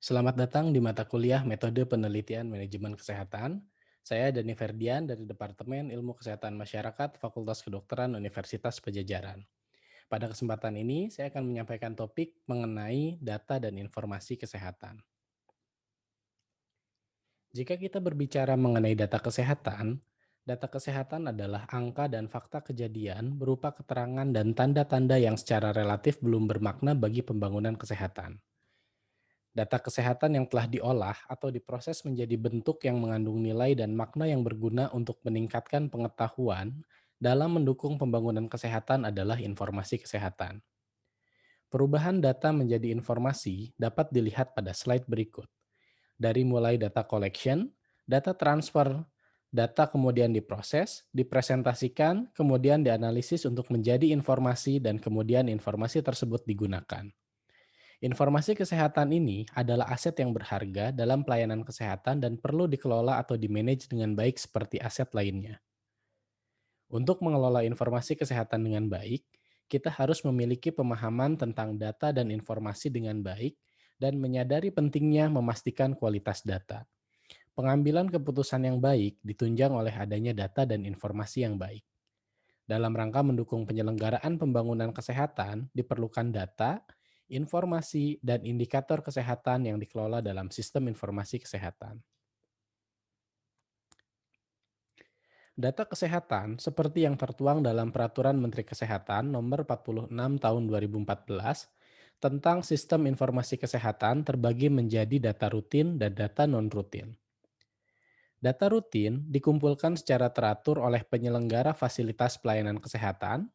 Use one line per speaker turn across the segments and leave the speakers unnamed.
Selamat datang di mata kuliah Metode Penelitian Manajemen Kesehatan. Saya Dani Ferdian dari Departemen Ilmu Kesehatan Masyarakat Fakultas Kedokteran Universitas Pajajaran. Pada kesempatan ini, saya akan menyampaikan topik mengenai data dan informasi kesehatan. Jika kita berbicara mengenai data kesehatan adalah angka dan fakta kejadian berupa keterangan dan tanda-tanda yang secara relatif belum bermakna bagi pembangunan kesehatan. Data kesehatan yang telah diolah atau diproses menjadi bentuk yang mengandung nilai dan makna yang berguna untuk meningkatkan pengetahuan dalam mendukung pembangunan kesehatan adalah informasi kesehatan. Perubahan data menjadi informasi dapat dilihat pada slide berikut. Dari mulai data collection, data transfer, data kemudian diproses, dipresentasikan, kemudian dianalisis untuk menjadi informasi dan kemudian informasi tersebut digunakan. Informasi kesehatan ini adalah aset yang berharga dalam pelayanan kesehatan dan perlu dikelola atau dimanage dengan baik seperti aset lainnya. Untuk mengelola informasi kesehatan dengan baik, kita harus memiliki pemahaman tentang data dan informasi dengan baik dan menyadari pentingnya memastikan kualitas data. Pengambilan keputusan yang baik ditunjang oleh adanya data dan informasi yang baik. Dalam rangka mendukung penyelenggaraan pembangunan kesehatan, diperlukan data, informasi, dan indikator kesehatan yang dikelola dalam sistem informasi kesehatan. Data kesehatan seperti yang tertuang dalam Peraturan Menteri Kesehatan Nomor 46 Tahun 2014 tentang Sistem Informasi Kesehatan terbagi menjadi data rutin dan data non-rutin. Data rutin dikumpulkan secara teratur oleh penyelenggara fasilitas pelayanan kesehatan,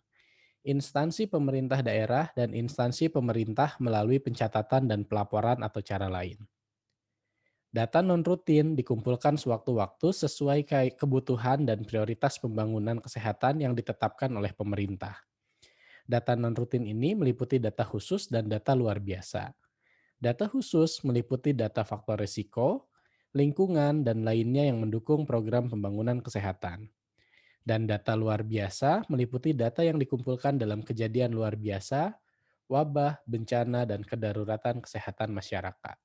instansi pemerintah daerah, dan instansi pemerintah melalui pencatatan dan pelaporan atau cara lain. Data non-rutin dikumpulkan sewaktu-waktu sesuai kebutuhan dan prioritas pembangunan kesehatan yang ditetapkan oleh pemerintah. Data non-rutin ini meliputi data khusus dan data luar biasa. Data khusus meliputi data faktor risiko, lingkungan, dan lainnya yang mendukung program pembangunan kesehatan. Dan data luar biasa meliputi data yang dikumpulkan dalam kejadian luar biasa, wabah, bencana, dan kedaruratan kesehatan masyarakat.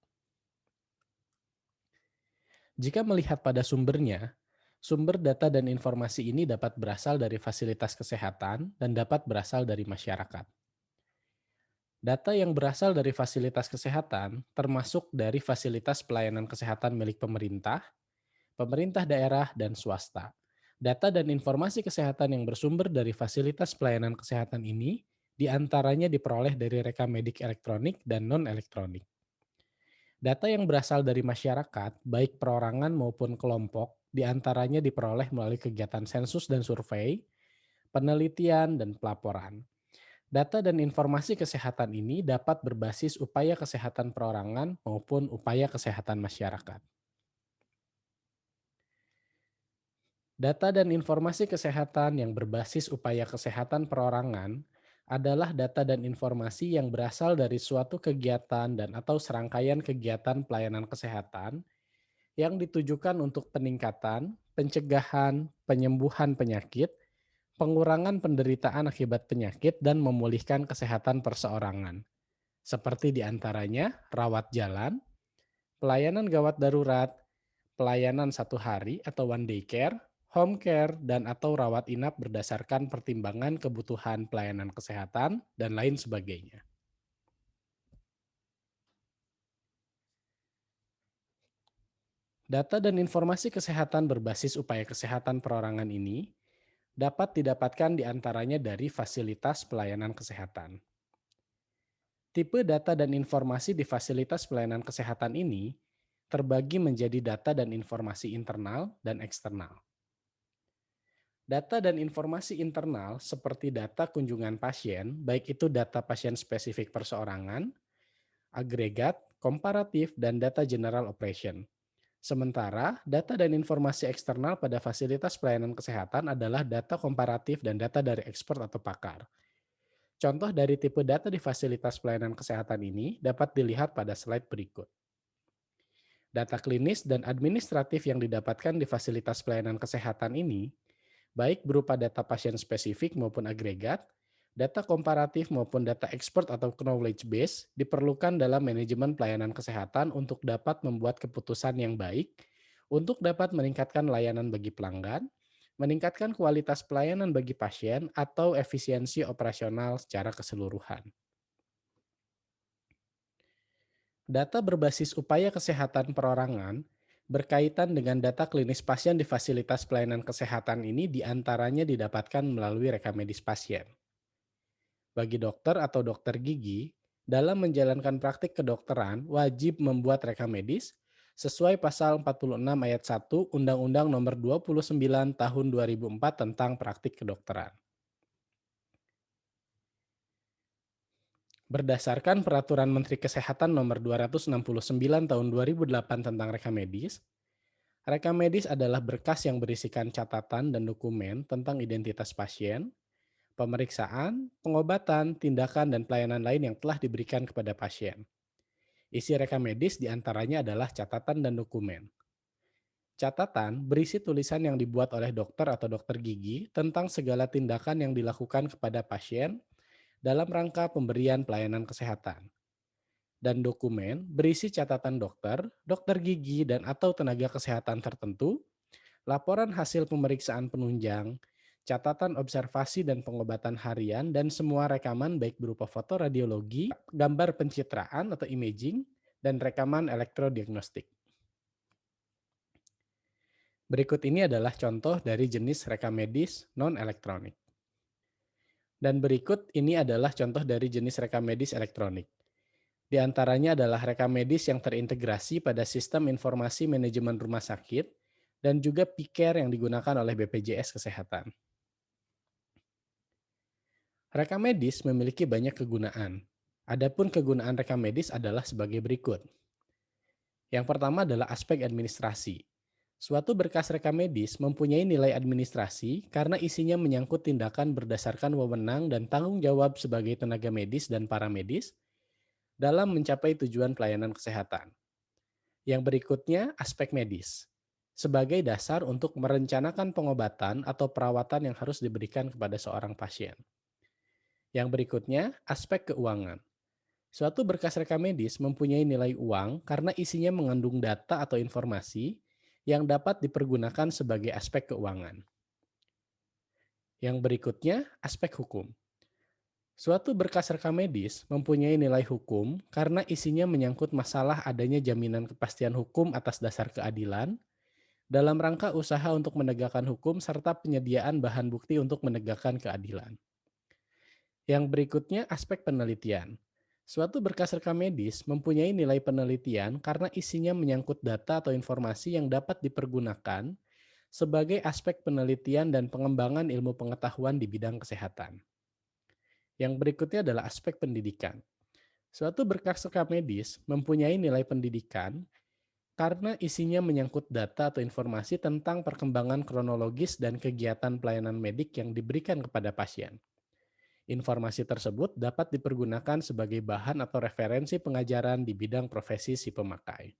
Jika melihat pada sumbernya, sumber data dan informasi ini dapat berasal dari fasilitas kesehatan dan dapat berasal dari masyarakat. Data yang berasal dari fasilitas kesehatan termasuk dari fasilitas pelayanan kesehatan milik pemerintah, pemerintah daerah, dan swasta. Data dan informasi kesehatan yang bersumber dari fasilitas pelayanan kesehatan ini diantaranya diperoleh dari rekam medik elektronik dan non-elektronik. Data yang berasal dari masyarakat, baik perorangan maupun kelompok, diantaranya diperoleh melalui kegiatan sensus dan survei, penelitian, dan pelaporan. Data dan informasi kesehatan ini dapat berbasis upaya kesehatan perorangan maupun upaya kesehatan masyarakat. Data dan informasi kesehatan yang berbasis upaya kesehatan perorangan adalah data dan informasi yang berasal dari suatu kegiatan dan atau serangkaian kegiatan pelayanan kesehatan yang ditujukan untuk peningkatan, pencegahan, penyembuhan penyakit, pengurangan penderitaan akibat penyakit, dan memulihkan kesehatan perseorangan. Seperti diantaranya rawat jalan, pelayanan gawat darurat, pelayanan satu hari atau one day care, home care, dan atau rawat inap berdasarkan pertimbangan kebutuhan pelayanan kesehatan, dan lain sebagainya. Data dan informasi kesehatan berbasis upaya kesehatan perorangan ini dapat didapatkan diantaranya dari fasilitas pelayanan kesehatan. Tipe data dan informasi di fasilitas pelayanan kesehatan ini terbagi menjadi data dan informasi internal dan eksternal. Data dan informasi internal seperti data kunjungan pasien, baik itu data pasien spesifik perseorangan, agregat, komparatif, dan data general operation. Sementara, data dan informasi eksternal pada fasilitas pelayanan kesehatan adalah data komparatif dan data dari expert atau pakar. Contoh dari tipe data di fasilitas pelayanan kesehatan ini dapat dilihat pada slide berikut. Data klinis dan administratif yang didapatkan di fasilitas pelayanan kesehatan ini, baik berupa data pasien spesifik maupun agregat, Data komparatif maupun data expert atau knowledge base diperlukan dalam manajemen pelayanan kesehatan untuk dapat membuat keputusan yang baik, untuk dapat meningkatkan layanan bagi pelanggan, meningkatkan kualitas pelayanan bagi pasien, atau efisiensi operasional secara keseluruhan. Data berbasis upaya kesehatan perorangan berkaitan dengan data klinis pasien di fasilitas pelayanan kesehatan ini diantaranya didapatkan melalui rekam medis pasien. Bagi dokter atau dokter gigi, dalam menjalankan praktik kedokteran wajib membuat rekam medis sesuai pasal 46 ayat 1 Undang-Undang Nomor 29 Tahun 2004 tentang Praktik Kedokteran. Berdasarkan Peraturan Menteri Kesehatan Nomor 269 Tahun 2008 tentang rekam medis adalah berkas yang berisikan catatan dan dokumen tentang identitas pasien, pemeriksaan, pengobatan, tindakan, dan pelayanan lain yang telah diberikan kepada pasien. Isi rekam medis diantaranya adalah catatan dan dokumen. Catatan berisi tulisan yang dibuat oleh dokter atau dokter gigi tentang segala tindakan yang dilakukan kepada pasien dalam rangka pemberian pelayanan kesehatan. Dan dokumen berisi catatan dokter, dokter gigi, dan atau tenaga kesehatan tertentu, laporan hasil pemeriksaan penunjang, catatan observasi dan pengobatan harian, dan semua rekaman baik berupa foto radiologi, gambar pencitraan atau imaging, dan rekaman elektrodiagnostik. Berikut ini adalah contoh dari jenis rekam medis non-elektronik. Dan berikut ini adalah contoh dari jenis rekam medis elektronik. Di antaranya adalah rekam medis yang terintegrasi pada sistem informasi manajemen rumah sakit dan juga PICare yang digunakan oleh BPJS Kesehatan. Rekam medis memiliki banyak kegunaan. Adapun kegunaan rekam medis adalah sebagai berikut. Yang pertama adalah aspek administrasi. Suatu berkas rekam medis mempunyai nilai administrasi karena isinya menyangkut tindakan berdasarkan wewenang dan tanggung jawab sebagai tenaga medis dan paramedis dalam mencapai tujuan pelayanan kesehatan. Yang berikutnya, aspek medis. Sebagai dasar untuk merencanakan pengobatan atau perawatan yang harus diberikan kepada seorang pasien. Yang berikutnya, aspek keuangan. Suatu berkas rekam medis mempunyai nilai uang karena isinya mengandung data atau informasi yang dapat dipergunakan sebagai aspek keuangan. Yang berikutnya, aspek hukum. Suatu berkas rekam medis mempunyai nilai hukum karena isinya menyangkut masalah adanya jaminan kepastian hukum atas dasar keadilan dalam rangka usaha untuk menegakkan hukum serta penyediaan bahan bukti untuk menegakkan keadilan. Yang berikutnya, aspek penelitian. Suatu berkas rekam medis mempunyai nilai penelitian karena isinya menyangkut data atau informasi yang dapat dipergunakan sebagai aspek penelitian dan pengembangan ilmu pengetahuan di bidang kesehatan. Yang berikutnya adalah aspek pendidikan. Suatu berkas rekam medis mempunyai nilai pendidikan karena isinya menyangkut data atau informasi tentang perkembangan kronologis dan kegiatan pelayanan medik yang diberikan kepada pasien. Informasi tersebut dapat dipergunakan sebagai bahan atau referensi pengajaran di bidang profesi si pemakai.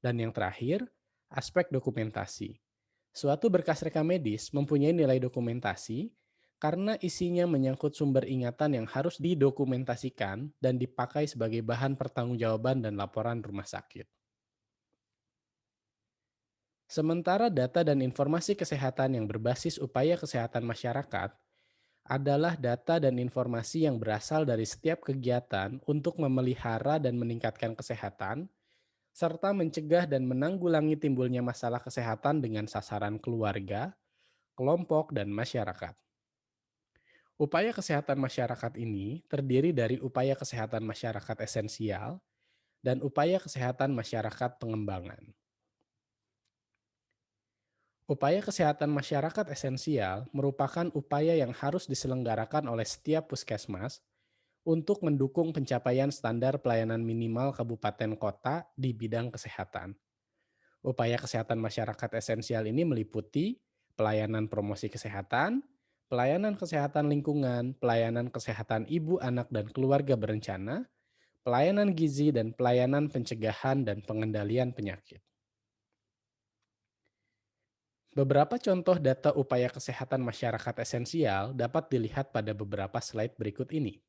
Dan yang terakhir, aspek dokumentasi. Suatu berkas rekam medis mempunyai nilai dokumentasi karena isinya menyangkut sumber ingatan yang harus didokumentasikan dan dipakai sebagai bahan pertanggungjawaban dan laporan rumah sakit. Sementara data dan informasi kesehatan yang berbasis upaya kesehatan masyarakat adalah data dan informasi yang berasal dari setiap kegiatan untuk memelihara dan meningkatkan kesehatan, serta mencegah dan menanggulangi timbulnya masalah kesehatan dengan sasaran keluarga, kelompok, dan masyarakat. Upaya kesehatan masyarakat ini terdiri dari upaya kesehatan masyarakat esensial dan upaya kesehatan masyarakat pengembangan. Upaya kesehatan masyarakat esensial merupakan upaya yang harus diselenggarakan oleh setiap puskesmas untuk mendukung pencapaian standar pelayanan minimal kabupaten kota di bidang kesehatan. Upaya kesehatan masyarakat esensial ini meliputi pelayanan promosi kesehatan, pelayanan kesehatan lingkungan, pelayanan kesehatan ibu, anak, dan keluarga berencana, pelayanan gizi, dan pelayanan pencegahan dan pengendalian penyakit. Beberapa contoh data upaya kesehatan masyarakat esensial dapat dilihat pada beberapa slide berikut ini.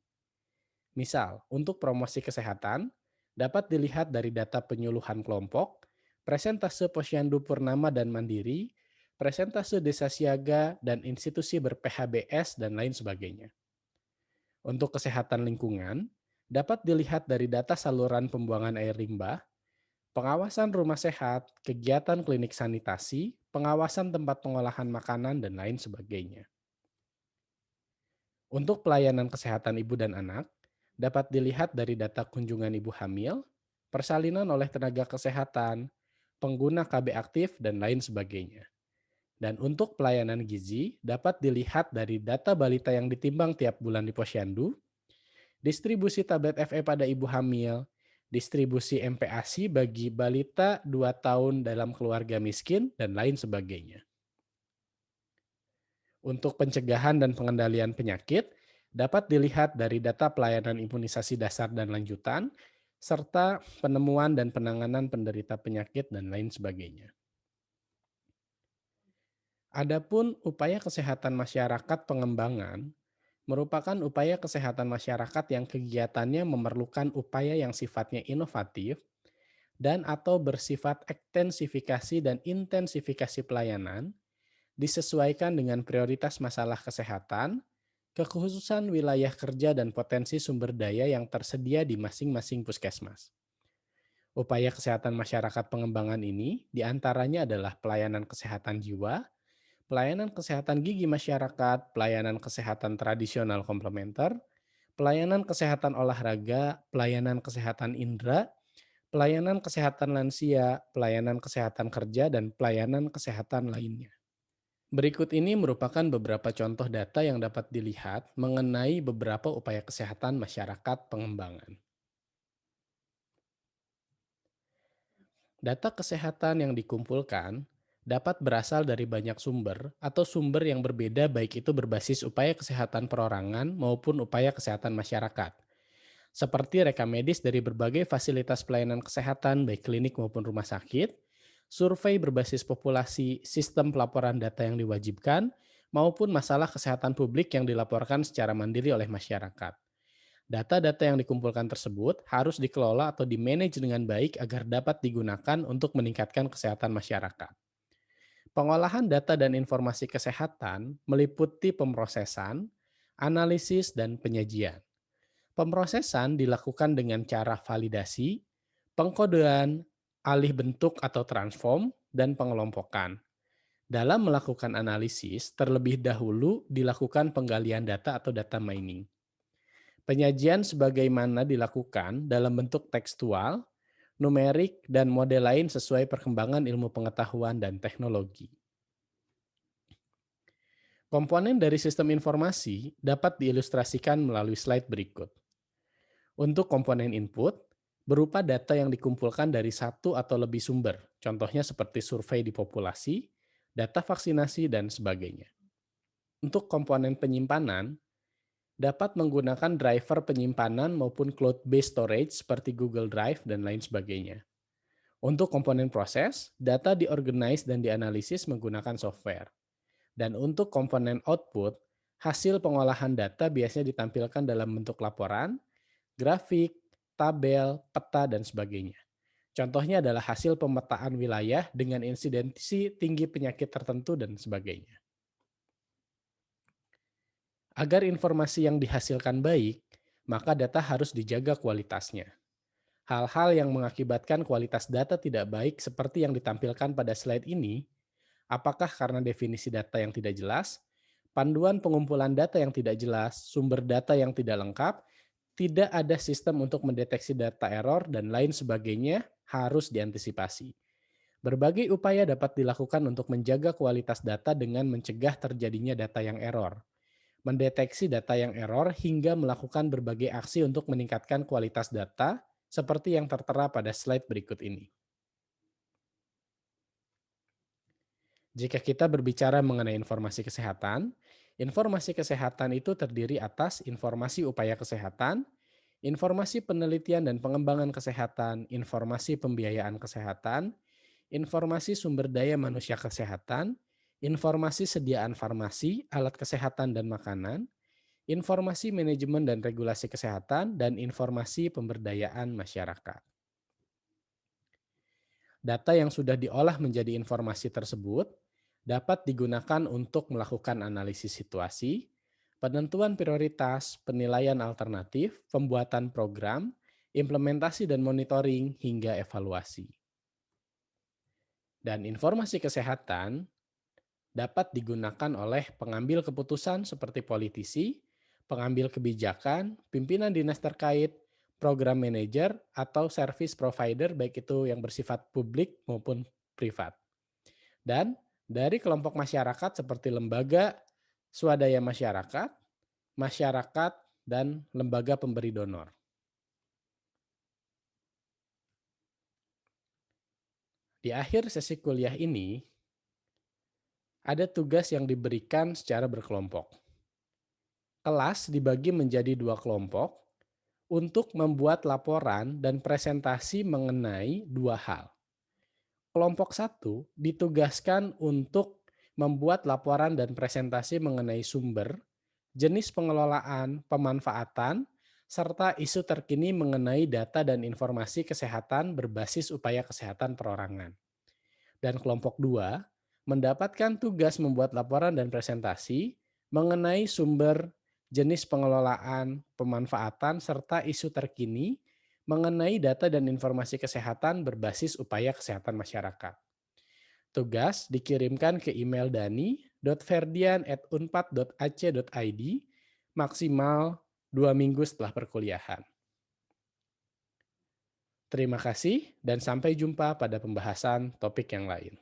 Misal, untuk promosi kesehatan, dapat dilihat dari data penyuluhan kelompok, presentase posyandu purnama dan mandiri, presentase desa siaga, dan institusi ber-PHBS, dan lain sebagainya. Untuk kesehatan lingkungan, dapat dilihat dari data saluran pembuangan air limbah, pengawasan rumah sehat, kegiatan klinik sanitasi, pengawasan tempat pengolahan makanan, dan lain sebagainya. Untuk pelayanan kesehatan ibu dan anak, dapat dilihat dari data kunjungan ibu hamil, persalinan oleh tenaga kesehatan, pengguna KB aktif, dan lain sebagainya. Dan untuk pelayanan gizi, dapat dilihat dari data balita yang ditimbang tiap bulan di posyandu, distribusi tablet FE pada ibu hamil, distribusi MPASI bagi balita 2 tahun dalam keluarga miskin, dan lain sebagainya. Untuk pencegahan dan pengendalian penyakit, dapat dilihat dari data pelayanan imunisasi dasar dan lanjutan, serta penemuan dan penanganan penderita penyakit dan lain sebagainya. Adapun upaya kesehatan masyarakat pengembangan merupakan upaya kesehatan masyarakat yang kegiatannya memerlukan upaya yang sifatnya inovatif dan atau bersifat ekstensifikasi dan intensifikasi pelayanan disesuaikan dengan prioritas masalah kesehatan, kekhususan wilayah kerja dan potensi sumber daya yang tersedia di masing-masing puskesmas. Upaya kesehatan masyarakat pengembangan ini diantaranya adalah pelayanan kesehatan jiwa, pelayanan kesehatan gigi masyarakat, pelayanan kesehatan tradisional komplementer, pelayanan kesehatan olahraga, pelayanan kesehatan indera, pelayanan kesehatan lansia, pelayanan kesehatan kerja, dan pelayanan kesehatan lainnya. Berikut ini merupakan beberapa contoh data yang dapat dilihat mengenai beberapa upaya kesehatan masyarakat pengembangan. Data kesehatan yang dikumpulkan dapat berasal dari banyak sumber atau sumber yang berbeda, baik itu berbasis upaya kesehatan perorangan maupun upaya kesehatan masyarakat. Seperti rekam medis dari berbagai fasilitas pelayanan kesehatan baik klinik maupun rumah sakit, survei berbasis populasi, sistem pelaporan data yang diwajibkan, maupun masalah kesehatan publik yang dilaporkan secara mandiri oleh masyarakat. Data-data yang dikumpulkan tersebut harus dikelola atau dimanage dengan baik agar dapat digunakan untuk meningkatkan kesehatan masyarakat. Pengolahan data dan informasi kesehatan meliputi pemrosesan, analisis, dan penyajian. Pemrosesan dilakukan dengan cara validasi, pengkodean, alih bentuk atau transform, dan pengelompokan. Dalam melakukan analisis, terlebih dahulu dilakukan penggalian data atau data mining. Penyajian sebagaimana dilakukan dalam bentuk tekstual, numerik, dan model lain sesuai perkembangan ilmu pengetahuan dan teknologi. Komponen dari sistem informasi dapat diilustrasikan melalui slide berikut. Untuk komponen input, berupa data yang dikumpulkan dari satu atau lebih sumber, contohnya seperti survei di populasi, data vaksinasi, dan sebagainya. Untuk komponen penyimpanan, dapat menggunakan driver penyimpanan maupun cloud-based storage seperti Google Drive dan lain sebagainya. Untuk komponen proses, data diorganize dan dianalisis menggunakan software. Dan untuk komponen output, hasil pengolahan data biasanya ditampilkan dalam bentuk laporan, grafik, tabel, peta, dan sebagainya. Contohnya adalah hasil pemetaan wilayah dengan insidensi tinggi penyakit tertentu dan sebagainya. Agar informasi yang dihasilkan baik, maka data harus dijaga kualitasnya. Hal-hal yang mengakibatkan kualitas data tidak baik seperti yang ditampilkan pada slide ini, apakah karena definisi data yang tidak jelas, panduan pengumpulan data yang tidak jelas, sumber data yang tidak lengkap, tidak ada sistem untuk mendeteksi data error, dan lain sebagainya harus diantisipasi. Berbagai upaya dapat dilakukan untuk menjaga kualitas data dengan mencegah terjadinya data yang error, mendeteksi data yang error, hingga melakukan berbagai aksi untuk meningkatkan kualitas data seperti yang tertera pada slide berikut ini. Jika kita berbicara mengenai informasi kesehatan itu terdiri atas informasi upaya kesehatan, informasi penelitian dan pengembangan kesehatan, informasi pembiayaan kesehatan, informasi sumber daya manusia kesehatan, informasi sediaan farmasi, alat kesehatan dan makanan, informasi manajemen dan regulasi kesehatan, dan informasi pemberdayaan masyarakat. Data yang sudah diolah menjadi informasi tersebut dapat digunakan untuk melakukan analisis situasi, penentuan prioritas, penilaian alternatif, pembuatan program, implementasi dan monitoring, hingga evaluasi. Dan informasi kesehatan dapat digunakan oleh pengambil keputusan seperti politisi, pengambil kebijakan, pimpinan dinas terkait, program manajer, atau service provider baik itu yang bersifat publik maupun privat. Dan dari kelompok masyarakat seperti lembaga swadaya masyarakat, masyarakat, dan lembaga pemberi donor. Di akhir sesi kuliah ini, ada tugas yang diberikan secara berkelompok. Kelas dibagi menjadi dua kelompok untuk membuat laporan dan presentasi mengenai dua hal. Kelompok satu ditugaskan untuk membuat laporan dan presentasi mengenai sumber, jenis pengelolaan, pemanfaatan, serta isu terkini mengenai data dan informasi kesehatan berbasis upaya kesehatan perorangan. Dan kelompok 2 mendapatkan tugas membuat laporan dan presentasi mengenai sumber, jenis pengelolaan, pemanfaatan, serta isu terkini mengenai data dan informasi kesehatan berbasis upaya kesehatan masyarakat. Tugas dikirimkan ke email dani.ferdian@unpad.ac.id maksimal 2 minggu setelah perkuliahan. Terima kasih dan sampai jumpa pada pembahasan topik yang lain.